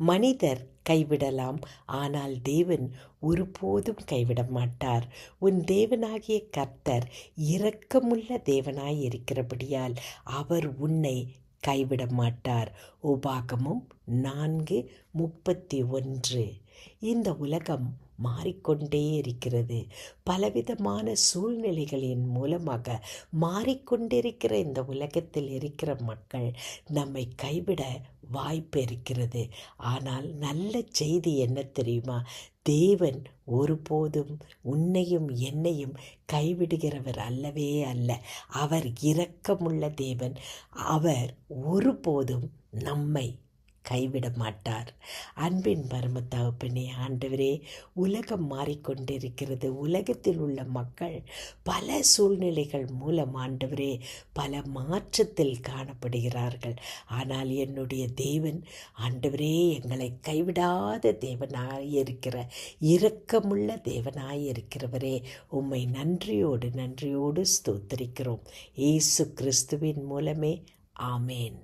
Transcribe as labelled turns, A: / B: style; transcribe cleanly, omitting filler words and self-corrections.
A: மனிதர் கைவிடலாம், ஆனால் தேவன் ஒருபோதும் கைவிட மாட்டார். உன் தேவனாகிய கர்த்தர் இரக்கமுள்ள தேவனாய் இருக்கிறபடியால் அவர் உன்னை கைவிட மாட்டார். உபாகமம் 4:31. இந்த உலகம் மாறிக்கொண்டே இருக்கிறது. பலவிதமான சூழ்நிலைகளின் மூலமாக மாறிக்கொண்டிருக்கிற இந்த உலகத்தில் இருக்கிற மக்கள் நம்மை கைவிட வாய்ப்பு இருக்கிறது. ஆனால் நல்ல செய்தி என்ன தெரியுமா? தேவன் ஒருபோதும் உன்னையும் என்னையும் கைவிடுகிறவர் அல்லவே அல்ல. அவர் இரக்கமுள்ள தேவன். அவர் ஒருபோதும் நம்மை கைவிட மாட்டார். அன்பின் பரம தகப்பனே, ஆண்டவரே, உலகம் மாறிக்கொண்டிருக்கிறது. உலகத்தில் உள்ள மக்கள் பல சூழ்நிலைகள் மூலம் ஆண்டவரே பல மாற்றத்தில் காணப்படுகிறார்கள். ஆனால் என்னுடைய தேவன் ஆண்டவரே எங்களை கைவிடாத தேவனாயிருக்கிற இரக்கமுள்ள தேவனாயிருக்கிறவரே, உம்மை நன்றியோடு ஸ்தோத்திரிக்கிறோம். இயேசு கிறிஸ்துவின் மூலமே ஆமேன்.